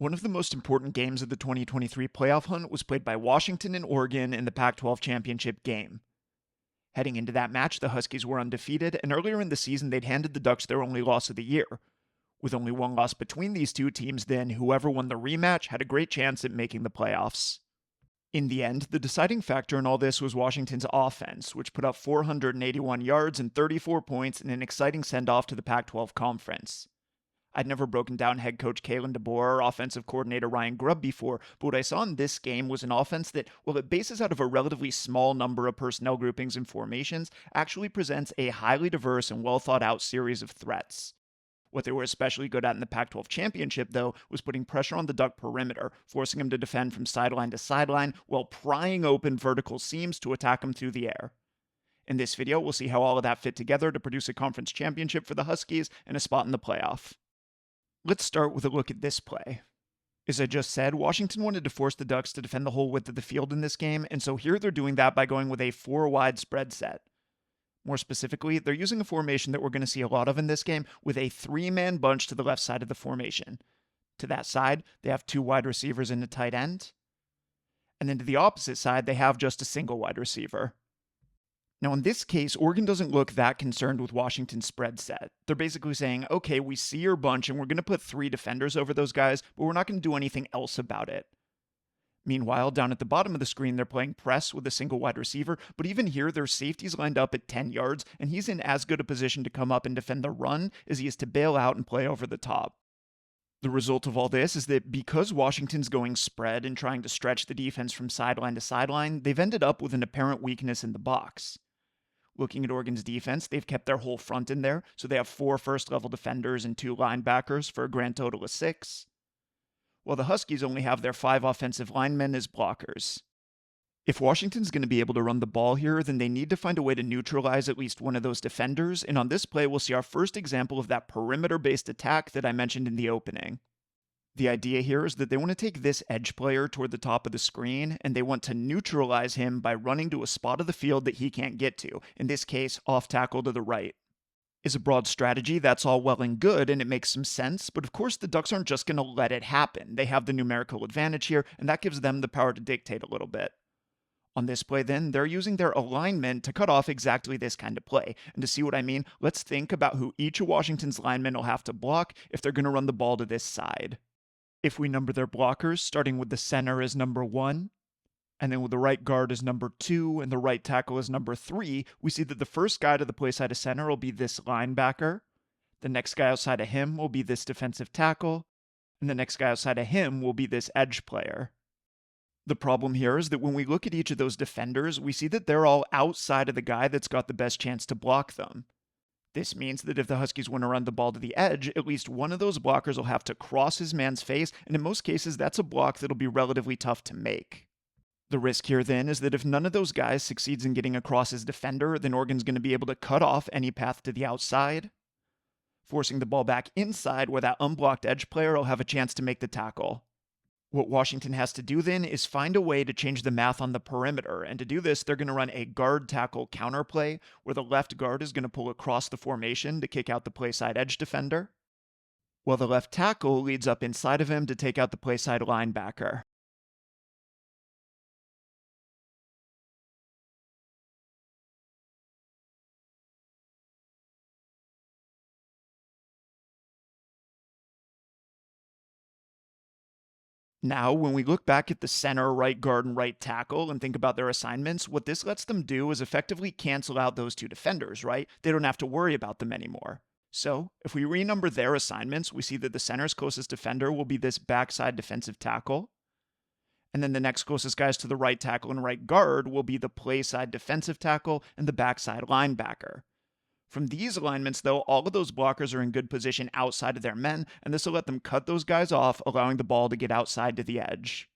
One of the most important games of the 2023 playoff hunt was played by Washington and Oregon in the Pac-12 championship game. Heading into that match, the Huskies were undefeated, and earlier in the season they'd handed the Ducks their only loss of the year. With only one loss between these two teams, then whoever won the rematch had a great chance at making the playoffs. In the end, the deciding factor in all this was Washington's offense, which put up 481 yards and 34 points in an exciting send-off to the Pac-12 conference. I'd never broken down head coach Kalen DeBoer or offensive coordinator Ryan Grubb before, but what I saw in this game was an offense that, while it bases out of a relatively small number of personnel groupings and formations, actually presents a highly diverse and well thought out series of threats. What they were especially good at in the Pac-12 championship, though, was putting pressure on the Duck perimeter, forcing them to defend from sideline to sideline while prying open vertical seams to attack them through the air. In this video, we'll see how all of that fit together to produce a conference championship for the Huskies and a spot in the playoff. Let's start with a look at this play. As I just said, Washington wanted to force the Ducks to defend the whole width of the field in this game, and so here they're doing that by going with a 4-wide spread set. More specifically, they're using a formation that we're going to see a lot of in this game with a 3-man bunch to the left side of the formation. To that side, they have 2 wide receivers and a tight end. And then to the opposite side, they have just a single wide receiver. Now, in this case, Oregon doesn't look that concerned with Washington's spread set. They're basically saying, okay, we see your bunch and we're going to put 3 defenders over those guys, but we're not going to do anything else about it. Meanwhile, down at the bottom of the screen, they're playing press with a single wide receiver, but even here, their safety's lined up at 10 yards, and he's in as good a position to come up and defend the run as he is to bail out and play over the top. The result of all this is that because Washington's going spread and trying to stretch the defense from sideline to sideline, they've ended up with an apparent weakness in the box. Looking at Oregon's defense, they've kept their whole front in there, so they have 4 first-level defenders and 2 linebackers for a grand total of 6. While the Huskies only have their 5 offensive linemen as blockers. If Washington's going to be able to run the ball here, then they need to find a way to neutralize at least one of those defenders, and on this play we'll see our first example of that perimeter-based attack that I mentioned in the opening. The idea here is that they want to take this edge player toward the top of the screen, and they want to neutralize him by running to a spot of the field that he can't get to, in this case, off tackle to the right. As a broad strategy, that's all well and good, and it makes some sense, but of course the Ducks aren't just going to let it happen. They have the numerical advantage here, and that gives them the power to dictate a little bit. On this play then, they're using their alignment to cut off exactly this kind of play. And to see what I mean, let's think about who each of Washington's linemen will have to block if they're going to run the ball to this side. If we number their blockers, starting with the center as number 1, and then with the right guard as number 2, and the right tackle as number 3, we see that the first guy to the play side of center will be this linebacker, the next guy outside of him will be this defensive tackle, and the next guy outside of him will be this edge player. The problem here is that when we look at each of those defenders, we see that they're all outside of the guy that's got the best chance to block them. This means that if the Huskies want to run the ball to the edge, at least one of those blockers will have to cross his man's face, and in most cases, that's a block that'll be relatively tough to make. The risk here then is that if none of those guys succeeds in getting across his defender, then Oregon's going to be able to cut off any path to the outside, forcing the ball back inside where that unblocked edge player will have a chance to make the tackle. What Washington has to do then is find a way to change the math on the perimeter, and to do this, they're going to run a guard-tackle counterplay, where the left guard is going to pull across the formation to kick out the play-side edge defender, while the left tackle leads up inside of him to take out the play-side linebacker. Now, when we look back at the center, right guard, and right tackle and think about their assignments, what this lets them do is effectively cancel out those 2 defenders, right? They don't have to worry about them anymore. So, if we renumber their assignments, we see that the center's closest defender will be this backside defensive tackle. And then the next closest guys to the right tackle and right guard will be the play side defensive tackle and the backside linebacker. From these alignments, though, all of those blockers are in good position outside of their men, and this will let them cut those guys off, allowing the ball to get outside to the edge.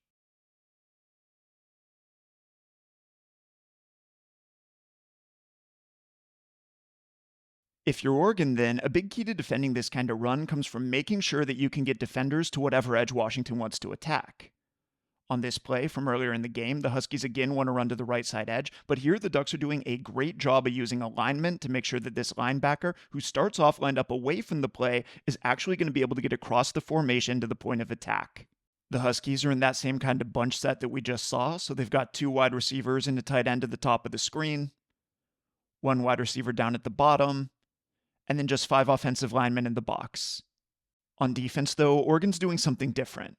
If you're Oregon, then, a big key to defending this kind of run comes from making sure that you can get defenders to whatever edge Washington wants to attack. On this play from earlier in the game, the Huskies again want to run to the right side edge, but here the Ducks are doing a great job of using alignment to make sure that this linebacker, who starts off lined up away from the play, is actually going to be able to get across the formation to the point of attack. The Huskies are in that same kind of bunch set that we just saw, so they've got 2 wide receivers and a tight end at the top of the screen, 1 wide receiver down at the bottom, and then just 5 offensive linemen in the box. On defense, though, Oregon's doing something different.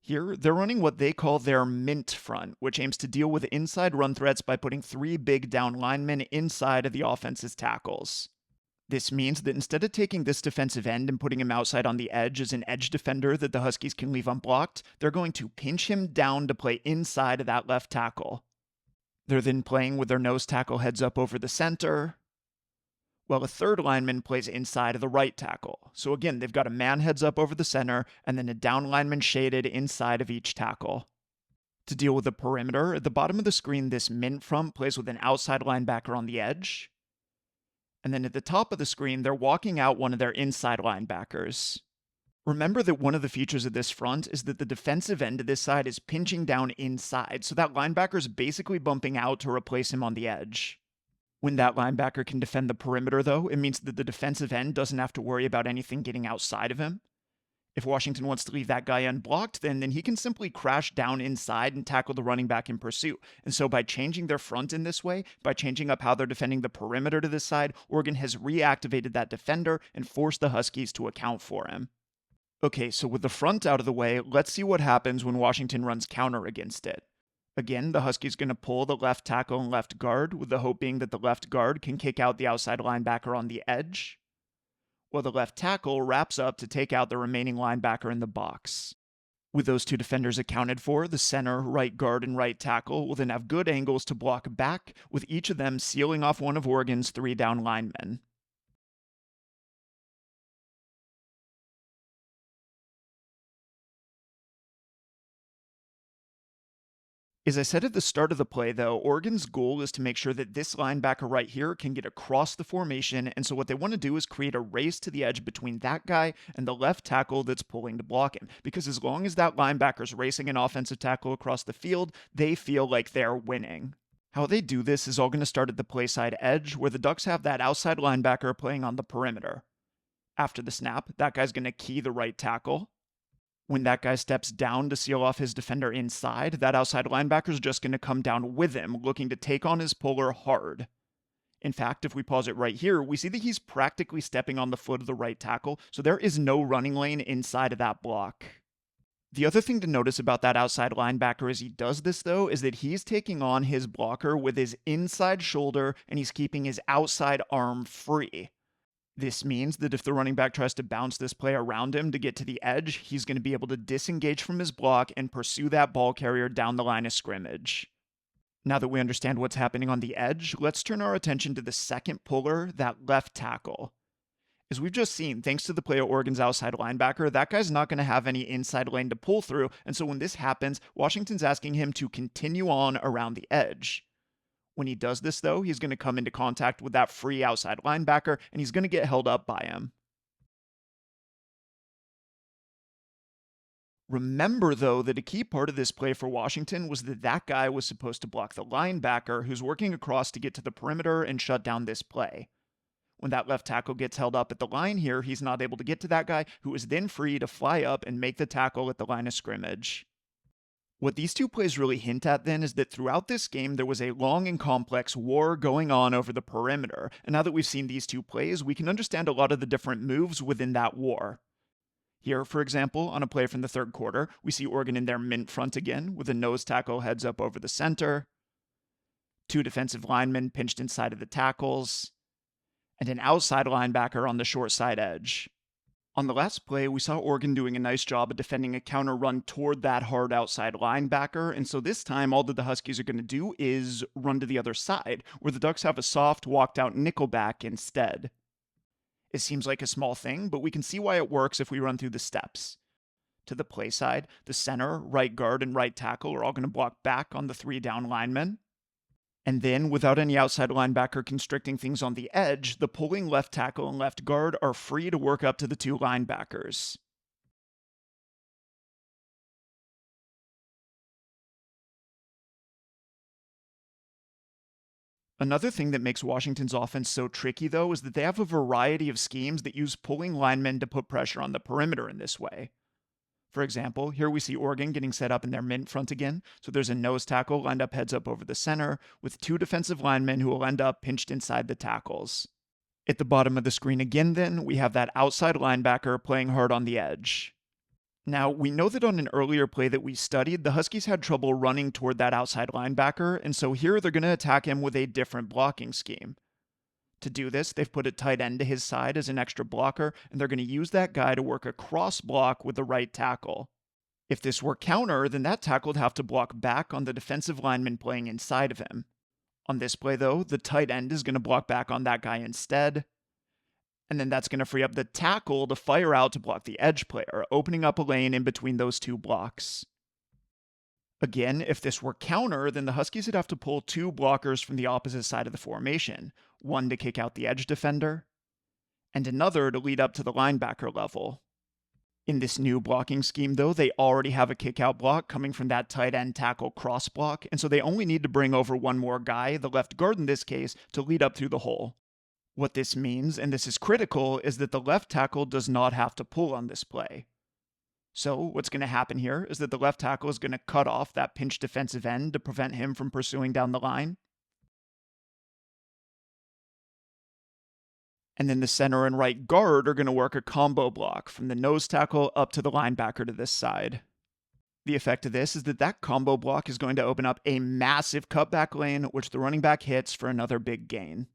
Here, they're running what they call their mint front, which aims to deal with inside run threats by putting 3 big down linemen inside of the offense's tackles. This means that instead of taking this defensive end and putting him outside on the edge as an edge defender that the Huskies can leave unblocked, they're going to pinch him down to play inside of that left tackle. They're then playing with their nose tackle heads up over the center, while a third lineman plays inside of the right tackle. So again, they've got a man heads up over the center, and then a down lineman shaded inside of each tackle. To deal with the perimeter, at the bottom of the screen, this mint front plays with an outside linebacker on the edge. And then at the top of the screen, they're walking out one of their inside linebackers. Remember that one of the features of this front is that the defensive end of this side is pinching down inside, so that linebacker's basically bumping out to replace him on the edge. When that linebacker can defend the perimeter, though, it means that the defensive end doesn't have to worry about anything getting outside of him. If Washington wants to leave that guy unblocked, then he can simply crash down inside and tackle the running back in pursuit. And so by changing their front in this way, by changing up how they're defending the perimeter to this side, Oregon has reactivated that defender and forced the Huskies to account for him. Okay, so with the front out of the way, let's see what happens when Washington runs counter against it. Again, the Huskies going to pull the left tackle and left guard, with the hope being that the left guard can kick out the outside linebacker on the edge, while the left tackle wraps up to take out the remaining linebacker in the box. With those 2 defenders accounted for, the center, right guard, and right tackle will then have good angles to block back, with each of them sealing off one of Oregon's 3 down linemen. As I said at the start of the play, though, Oregon's goal is to make sure that this linebacker right here can get across the formation, and so what they want to do is create a race to the edge between that guy and the left tackle that's pulling to block him, because as long as that linebacker's racing an offensive tackle across the field, they feel like they're winning. How they do this is all going to start at the play side edge, where the Ducks have that outside linebacker playing on the perimeter. After the snap, that guy's going to key the right tackle. When that guy steps down to seal off his defender inside, that outside linebacker's just going to come down with him, looking to take on his puller hard. In fact, if we pause it right here, we see that he's practically stepping on the foot of the right tackle, so there is no running lane inside of that block. The other thing to notice about that outside linebacker as he does this, though, is that he's taking on his blocker with his inside shoulder, and he's keeping his outside arm free. This means that if the running back tries to bounce this play around him to get to the edge, he's going to be able to disengage from his block and pursue that ball carrier down the line of scrimmage. Now that we understand what's happening on the edge, let's turn our attention to the second puller, that left tackle. As we've just seen, thanks to the play of Oregon's outside linebacker, that guy's not going to have any inside lane to pull through, and so when this happens, Washington's asking him to continue on around the edge. When he does this, though, he's going to come into contact with that free outside linebacker, and he's going to get held up by him. Remember, though, that a key part of this play for Washington was that that guy was supposed to block the linebacker who's working across to get to the perimeter and shut down this play. When that left tackle gets held up at the line here, he's not able to get to that guy, who is then free to fly up and make the tackle at the line of scrimmage. What these 2 plays really hint at then is that throughout this game there was a long and complex war going on over the perimeter, and now that we've seen these 2 plays, we can understand a lot of the different moves within that war. Here, for example, on a play from the 3rd quarter, we see Oregon in their mint front again, with a nose tackle heads up over the center, 2 defensive linemen pinched inside of the tackles, and an outside linebacker on the short side edge. On the last play, we saw Oregon doing a nice job of defending a counter run toward that hard outside linebacker, and so this time all that the Huskies are going to do is run to the other side, where the Ducks have a soft, walked-out nickelback instead. It seems like a small thing, but we can see why it works if we run through the steps. To the play side, the center, right guard, and right tackle are all going to block back on the 3 down linemen. And then, without any outside linebacker constricting things on the edge, the pulling left tackle and left guard are free to work up to the 2 linebackers. Another thing that makes Washington's offense so tricky, though, is that they have a variety of schemes that use pulling linemen to put pressure on the perimeter in this way. For example, here we see Oregon getting set up in their mint front again, so there's a nose tackle lined up heads up over the center, with 2 defensive linemen who will end up pinched inside the tackles. At the bottom of the screen again then, we have that outside linebacker playing hard on the edge. Now, we know that on an earlier play that we studied, the Huskies had trouble running toward that outside linebacker, and so here they're going to attack him with a different blocking scheme. To do this, they've put a tight end to his side as an extra blocker, and they're going to use that guy to work a cross block with the right tackle. If this were counter, then that tackle would have to block back on the defensive lineman playing inside of him. On this play, though, the tight end is going to block back on that guy instead, and then that's going to free up the tackle to fire out to block the edge player, opening up a lane in between those 2 blocks. Again, if this were counter, then the Huskies would have to pull 2 blockers from the opposite side of the formation, one to kick out the edge defender, and another to lead up to the linebacker level. In this new blocking scheme, though, they already have a kick-out block coming from that tight end tackle cross block, and so they only need to bring over one more guy, the left guard in this case, to lead up through the hole. What this means, and this is critical, is that the left tackle does not have to pull on this play. So what's going to happen here is that the left tackle is going to cut off that pinched defensive end to prevent him from pursuing down the line. And then the center and right guard are going to work a combo block from the nose tackle up to the linebacker to this side. The effect of this is that that combo block is going to open up a massive cutback lane, which the running back hits for another big gain.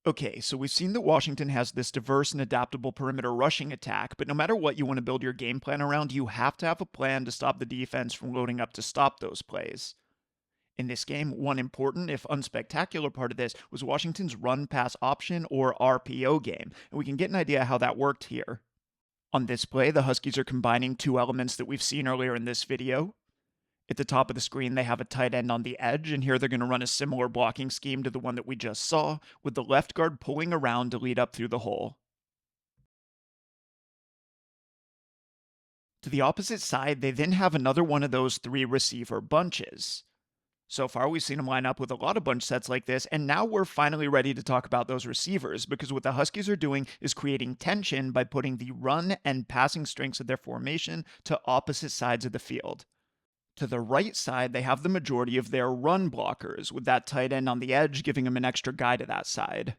Okay, so we've seen that Washington has this diverse and adaptable perimeter rushing attack, but no matter what you want to build your game plan around, you have to have a plan to stop the defense from loading up to stop those plays. In this game, one important, if unspectacular part of this was Washington's run-pass option or RPO game, and we can get an idea how that worked here. On this play, the Huskies are combining 2 elements that we've seen earlier in this video. At the top of the screen, they have a tight end on the edge, and here they're going to run a similar blocking scheme to the one that we just saw, with the left guard pulling around to lead up through the hole. To the opposite side, they then have another one of those 3 receiver bunches. So far, we've seen them line up with a lot of bunch sets like this, and now we're finally ready to talk about those receivers, because what the Huskies are doing is creating tension by putting the run and passing strengths of their formation to opposite sides of the field. To the right side, they have the majority of their run blockers, with that tight end on the edge giving them an extra guy to that side.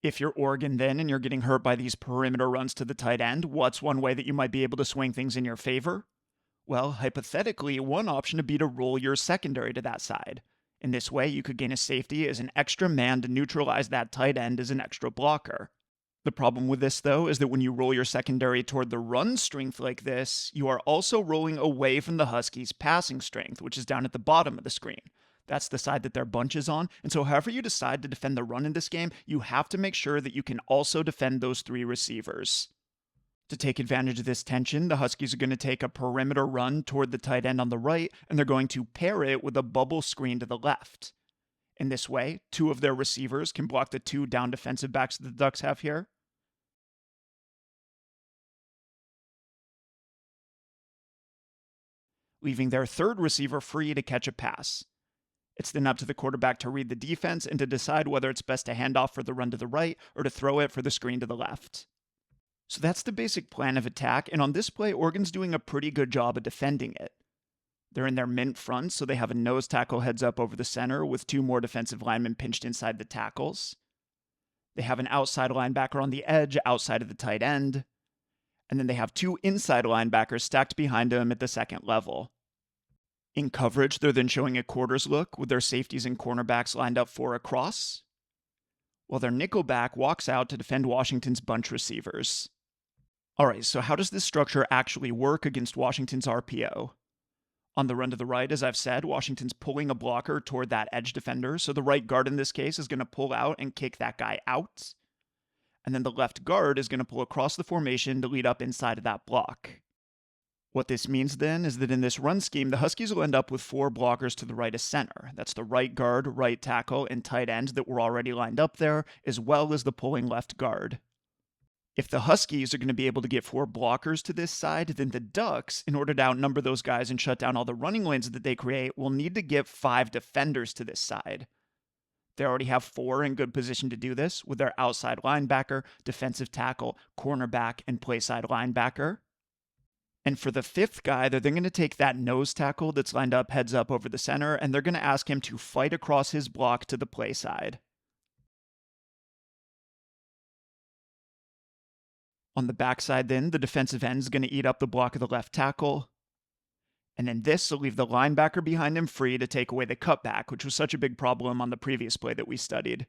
If you're Oregon then and you're getting hurt by these perimeter runs to the tight end, what's one way that you might be able to swing things in your favor? Well, hypothetically, one option would be to roll your secondary to that side. In this way, you could gain a safety as an extra man to neutralize that tight end as an extra blocker. The problem with this, though, is that when you roll your secondary toward the run strength like this, you are also rolling away from the Huskies' passing strength, which is down at the bottom of the screen. That's the side that their bunch is on, and so however you decide to defend the run in this game, you have to make sure that you can also defend those 3 receivers. To take advantage of this tension, the Huskies are going to take a perimeter run toward the tight end on the right, and they're going to pair it with a bubble screen to the left. In this way, 2 of their receivers can block the 2 down defensive backs that the Ducks have here. Leaving their 3rd receiver free to catch a pass. It's then up to the quarterback to read the defense and to decide whether it's best to hand off for the run to the right or to throw it for the screen to the left. So that's the basic plan of attack, and on this play, Oregon's doing a pretty good job of defending it. They're in their mint front, so they have a nose tackle heads up over the center with 2 more defensive linemen pinched inside the tackles. They have an outside linebacker on the edge outside of the tight end. And then they have 2 inside linebackers stacked behind them at the second level. In coverage, they're then showing a quarters look with their safeties and cornerbacks lined up for a cross, while their nickelback walks out to defend Washington's bunch receivers. Alright, so how does this structure actually work against Washington's RPO? On the run to the right, as I've said, Washington's pulling a blocker toward that edge defender, so the right guard in this case is going to pull out and kick that guy out. And then the left guard is going to pull across the formation to lead up inside of that block. What this means then is that in this run scheme, the Huskies will end up with 4 blockers to the right of center. That's the right guard, right tackle, and tight end that were already lined up there, as well as the pulling left guard. If the Huskies are going to be able to get 4 blockers to this side, then the Ducks, in order to outnumber those guys and shut down all the running lanes that they create, will need to get 5 defenders to this side. They already have 4 in good position to do this with their outside linebacker, defensive tackle, cornerback, and playside linebacker. And for the 5th guy, they're then going to take that nose tackle that's lined up heads up over the center, and they're going to ask him to fight across his block to the play side. On the backside then, the defensive end is going to eat up the block of the left tackle. And then this will leave the linebacker behind him free to take away the cutback, which was such a big problem on the previous play that we studied.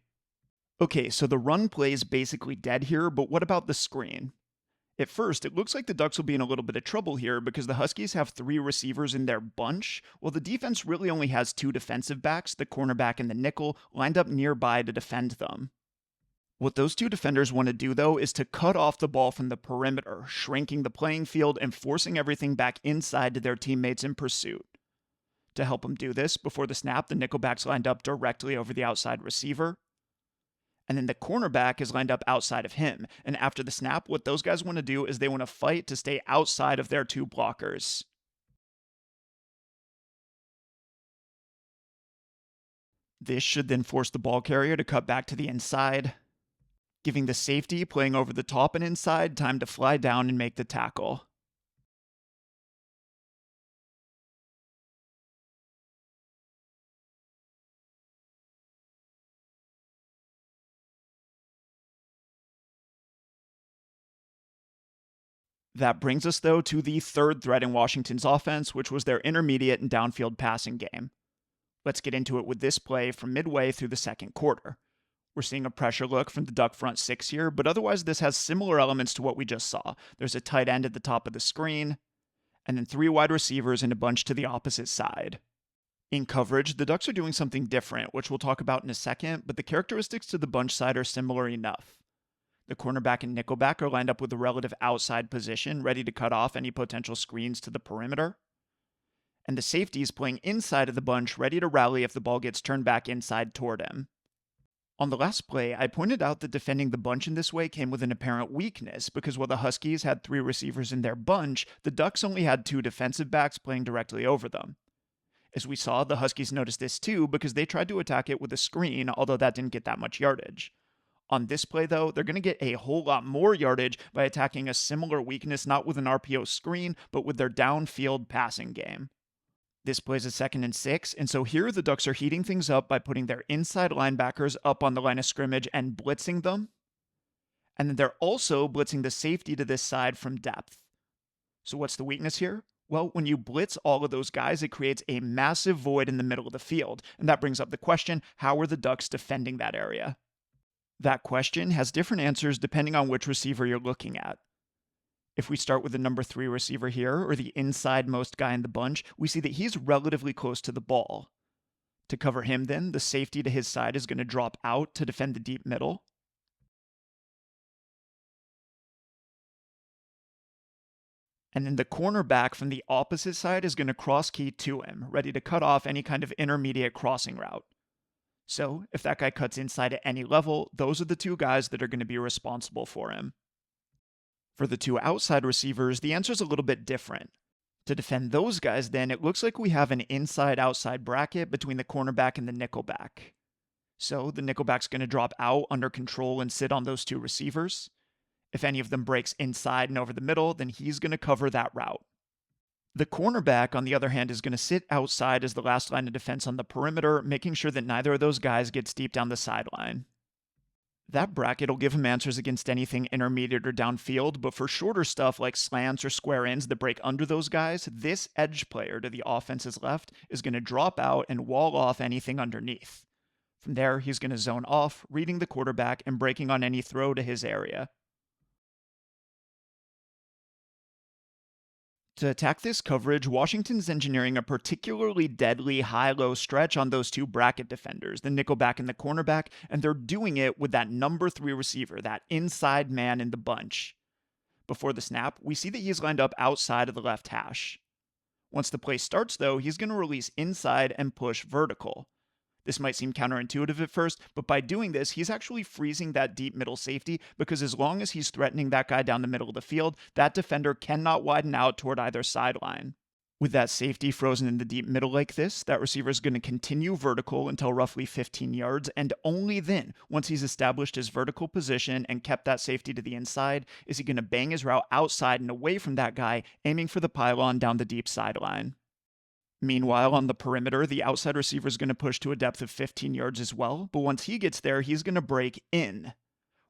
Okay, so the run play is basically dead here, but what about the screen? At first, it looks like the Ducks will be in a little bit of trouble here because the Huskies have 3 receivers in their bunch, while the defense really only has 2 defensive backs, the cornerback and the nickel, lined up nearby to defend them. What those 2 defenders want to do, though, is to cut off the ball from the perimeter, shrinking the playing field and forcing everything back inside to their teammates in pursuit. To help them do this, before the snap, the nickelback's lined up directly over the outside receiver. And then the cornerback is lined up outside of him. And after the snap, what those guys want to do is they want to fight to stay outside of their 2 blockers. This should then force the ball carrier to cut back to the inside, giving the safety playing over the top and inside time to fly down and make the tackle. That brings us, though, to the 3rd threat in Washington's offense, which was their intermediate and downfield passing game. Let's get into it with this play from midway through the 2nd quarter. We're seeing a pressure look from the Duck front 6 here, but otherwise this has similar elements to what we just saw. There's a tight end at the top of the screen, and then 3 wide receivers in a bunch to the opposite side. In coverage, the Ducks are doing something different, which we'll talk about in a second, but the characteristics to the bunch side are similar enough. The cornerback and nickelback are lined up with a relative outside position, ready to cut off any potential screens to the perimeter. And the safety is playing inside of the bunch, ready to rally if the ball gets turned back inside toward him. On the last play, I pointed out that defending the bunch in this way came with an apparent weakness, because while the Huskies had 3 receivers in their bunch, the Ducks only had 2 defensive backs playing directly over them. As we saw, the Huskies noticed this too, because they tried to attack it with a screen, although that didn't get that much yardage. On this play, though, they're going to get a whole lot more yardage by attacking a similar weakness not with an RPO screen, but with their downfield passing game. This plays a 2nd and 6, and so here the Ducks are heating things up by putting their inside linebackers up on the line of scrimmage and blitzing them. And then they're also blitzing the safety to this side from depth. So what's the weakness here? Well, when you blitz all of those guys, it creates a massive void in the middle of the field. And that brings up the question, how are the Ducks defending that area? That question has different answers depending on which receiver you're looking at. If we start with the number 3 receiver here, or the inside-most guy in the bunch, we see that he's relatively close to the ball. To cover him then, the safety to his side is going to drop out to defend the deep middle. And then the cornerback from the opposite side is going to cross-key to him, ready to cut off any kind of intermediate crossing route. So, if that guy cuts inside at any level, those are the 2 guys that are going to be responsible for him. For the 2 outside receivers, the answer is a little bit different. To defend those guys, then, it looks like we have an inside-outside bracket between the cornerback and the nickelback. So, the nickelback's going to drop out under control and sit on those 2 receivers. If any of them breaks inside and over the middle, then he's going to cover that route. The cornerback, on the other hand, is going to sit outside as the last line of defense on the perimeter, making sure that neither of those guys gets deep down the sideline. That bracket will give him answers against anything intermediate or downfield, but for shorter stuff like slants or square ends that break under those guys, this edge player to the offense's left is going to drop out and wall off anything underneath. From there, he's going to zone off, reading the quarterback and breaking on any throw to his area. To attack this coverage, Washington's engineering a particularly deadly high-low stretch on those 2 bracket defenders, the nickelback and the cornerback, and they're doing it with that number 3 receiver, that inside man in the bunch. Before the snap, we see that he's lined up outside of the left hash. Once the play starts, though, he's going to release inside and push vertical. This might seem counterintuitive at first, but by doing this, he's actually freezing that deep middle safety because as long as he's threatening that guy down the middle of the field, that defender cannot widen out toward either sideline. With that safety frozen in the deep middle like this, that receiver is going to continue vertical until roughly 15 yards, and only then, once he's established his vertical position and kept that safety to the inside, is he going to bang his route outside and away from that guy, aiming for the pylon down the deep sideline. Meanwhile, on the perimeter, the outside receiver is going to push to a depth of 15 yards as well, but once he gets there, he's going to break in.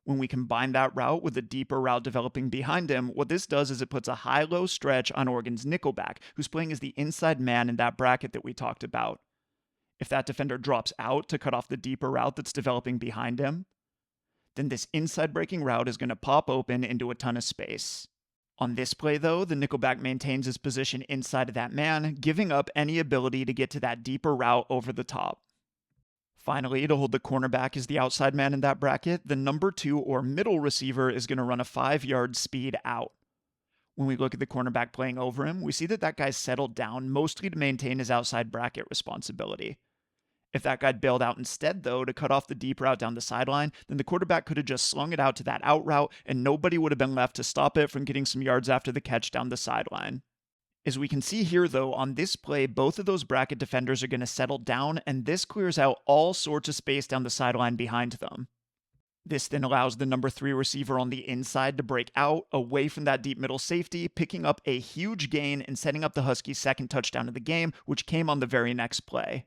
When we combine that route with a deeper route developing behind him, what this does is it puts a high-low stretch on Oregon's nickelback, who's playing as the inside man in that bracket that we talked about. If that defender drops out to cut off the deeper route that's developing behind him, then this inside breaking route is going to pop open into a ton of space. On this play, though, the nickelback maintains his position inside of that man, giving up any ability to get to that deeper route over the top. Finally, to hold the cornerback as the outside man in that bracket, the number 2 or middle receiver is going to run a 5-yard speed out. When we look at the cornerback playing over him, we see that that guy's settled down mostly to maintain his outside bracket responsibility. If that guy bailed out instead, though, to cut off the deep route down the sideline, then the quarterback could have just slung it out to that out route, and nobody would have been left to stop it from getting some yards after the catch down the sideline. As we can see here, though, on this play, both of those bracket defenders are going to settle down, and this clears out all sorts of space down the sideline behind them. This then allows the number 3 receiver on the inside to break out, away from that deep middle safety, picking up a huge gain and setting up the Huskies' second touchdown of the game, which came on the very next play.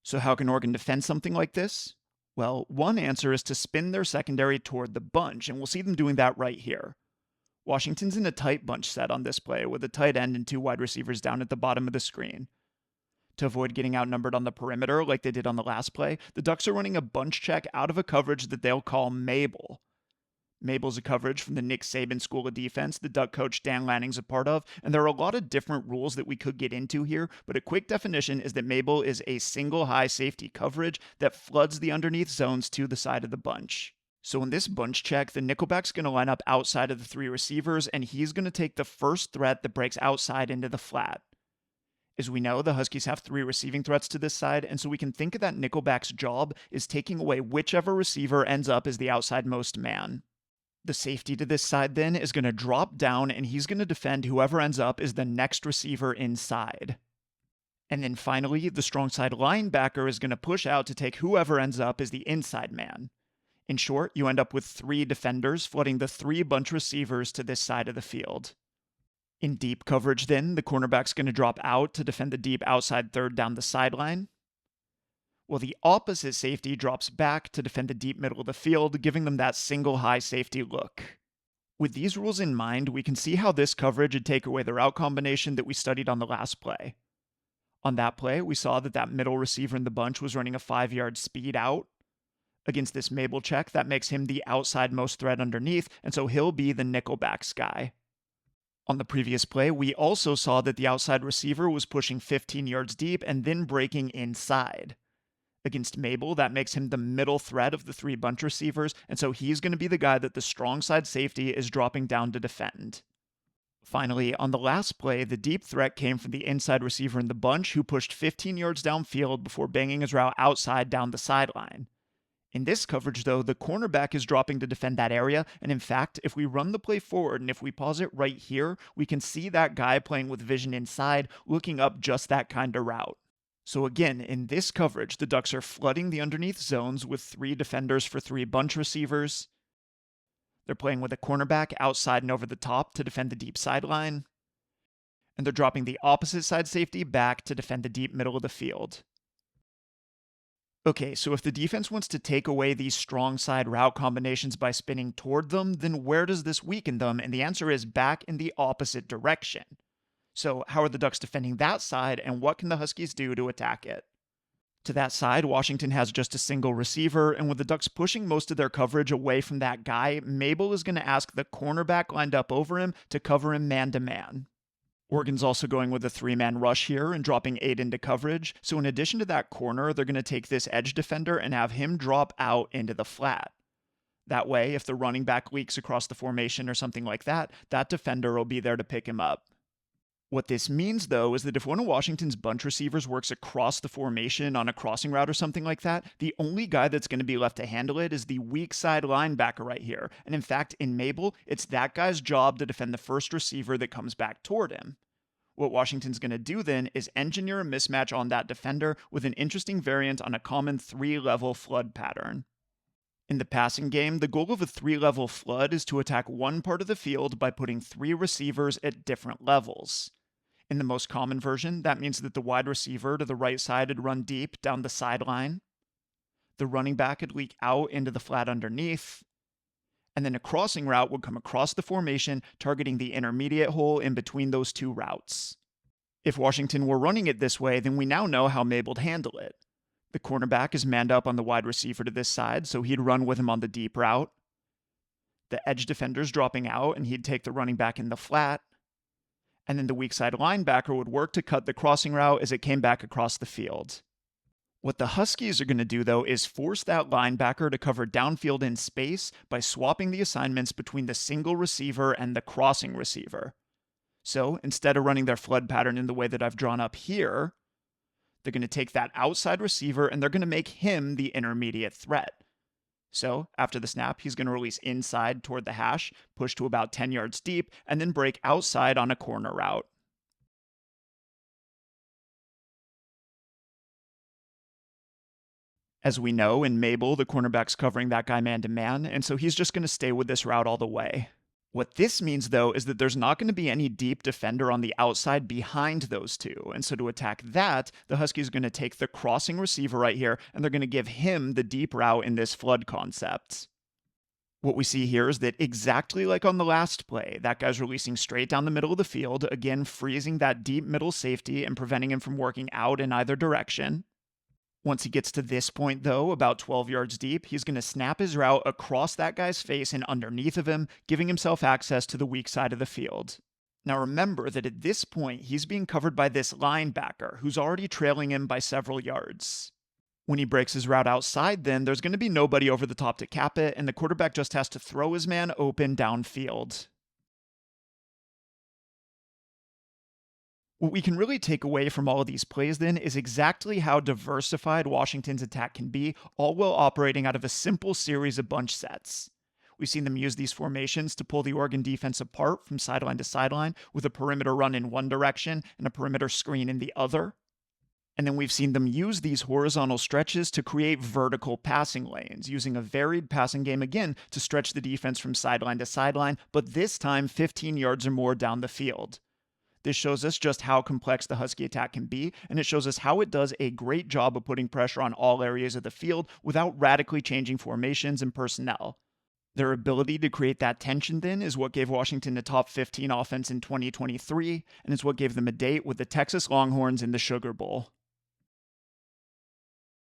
So how can Oregon defend something like this? Well, one answer is to spin their secondary toward the bunch, and we'll see them doing that right here. Washington's in a tight bunch set on this play, with a tight end and 2 wide receivers down at the bottom of the screen. To avoid getting outnumbered on the perimeter like they did on the last play, the Ducks are running a bunch check out of a coverage that they'll call Mabel. Mabel's a coverage from the Nick Saban School of Defense the Duck coach Dan Lanning's a part of, and there are a lot of different rules that we could get into here, but a quick definition is that Mabel is a single high safety coverage that floods the underneath zones to the side of the bunch. So in this bunch check, the nickelback's going to line up outside of the 3 receivers, and he's going to take the first threat that breaks outside into the flat. As we know, the Huskies have 3 receiving threats to this side, and so we can think of that nickelback's job is taking away whichever receiver ends up as the outsidemost man. The safety to this side then is going to drop down, and he's going to defend whoever ends up as the next receiver inside. And then finally, the strong side linebacker is going to push out to take whoever ends up as the inside man. In short, you end up with 3 defenders flooding the 3 bunch receivers to this side of the field. In deep coverage then, the cornerback's going to drop out to defend the deep outside third down the sideline. Well, the opposite safety drops back to defend the deep middle of the field, giving them that single high safety look. With these rules in mind, we can see how this coverage would take away the route combination that we studied on the last play. On that play, we saw that middle receiver in the bunch was running a 5-yard speed out. Against this Mabel check, that makes him the outside-most threat underneath, and so he'll be the nickelback's guy. On the previous play, we also saw that the outside receiver was pushing 15 yards deep and then breaking inside. Against Mabel, that makes him the middle threat of the 3 bunch receivers, and so he's going to be the guy that the strong side safety is dropping down to defend. Finally, on the last play, the deep threat came from the inside receiver in the bunch who pushed 15 yards downfield before banging his route outside down the sideline. In this coverage, though, the cornerback is dropping to defend that area, and in fact, if we run the play forward and if we pause it right here, we can see that guy playing with vision inside, looking up just that kind of route. So again, in this coverage, the Ducks are flooding the underneath zones with 3 defenders for 3 bunch receivers. They're playing with a cornerback outside and over the top to defend the deep sideline. And they're dropping the opposite side safety back to defend the deep middle of the field. Okay, so if the defense wants to take away these strong side route combinations by spinning toward them, then where does this weaken them? And the answer is back in the opposite direction. So how are the Ducks defending that side, and what can the Huskies do to attack it? To that side, Washington has just a single receiver, and with the Ducks pushing most of their coverage away from that guy, Mabel is going to ask the cornerback lined up over him to cover him man-to-man. Oregon's also going with a 3-man rush here and dropping 8 into coverage. So in addition to that corner, they're going to take this edge defender and have him drop out into the flat. That way, if the running back leaks across the formation or something like that, that defender will be there to pick him up. What this means, though, is that if one of Washington's bunch receivers works across the formation on a crossing route or something like that, the only guy that's going to be left to handle it is the weak side linebacker right here. And in fact, in Mabel, it's that guy's job to defend the first receiver that comes back toward him. What Washington's going to do then is engineer a mismatch on that defender with an interesting variant on a common 3-level flood pattern. In the passing game, the goal of a 3-level flood is to attack one part of the field by putting 3 receivers at different levels. In the most common version, that means that the wide receiver to the right side would run deep down the sideline, the running back would leak out into the flat underneath, and then a crossing route would come across the formation, targeting the intermediate hole in between those 2 routes. If Washington were running it this way, then we now know how Mabel'd handle it. The cornerback is manned up on the wide receiver to this side, so he'd run with him on the deep route. The edge defender's dropping out, and he'd take the running back in the flat. And then the weak side linebacker would work to cut the crossing route as it came back across the field. What the Huskies are going to do, though, is force that linebacker to cover downfield in space by swapping the assignments between the single receiver and the crossing receiver. So instead of running their flood pattern in the way that I've drawn up here, they're going to take that outside receiver and they're going to make him the intermediate threat. So after the snap, he's going to release inside toward the hash, push to about 10 yards deep, and then break outside on a corner route. As we know, in Mabel, the cornerback's covering that guy man-to-man, and so he's just going to stay with this route all the way. What this means, though, is that there's not going to be any deep defender on the outside behind those 2. And so to attack that, the Huskies are going to take the crossing receiver right here, and they're going to give him the deep route in this flood concept. What we see here is that exactly like on the last play, that guy's releasing straight down the middle of the field, again freezing that deep middle safety and preventing him from working out in either direction. Once he gets to this point, though, about 12 yards deep, he's going to snap his route across that guy's face and underneath of him, giving himself access to the weak side of the field. Now remember that at this point, he's being covered by this linebacker, who's already trailing him by several yards. When he breaks his route outside, then, there's going to be nobody over the top to cap it, and the quarterback just has to throw his man open downfield. What we can really take away from all of these plays then is exactly how diversified Washington's attack can be, all while operating out of a simple series of bunch sets. We've seen them use these formations to pull the Oregon defense apart from sideline to sideline with a perimeter run in one direction and a perimeter screen in the other. And then we've seen them use these horizontal stretches to create vertical passing lanes, using a varied passing game again to stretch the defense from sideline to sideline, but this time 15 yards or more down the field. This shows us just how complex the Husky attack can be, and it shows us how it does a great job of putting pressure on all areas of the field without radically changing formations and personnel. Their ability to create that tension then is what gave Washington a top 15 offense in 2023, and is what gave them a date with the Texas Longhorns in the Sugar Bowl.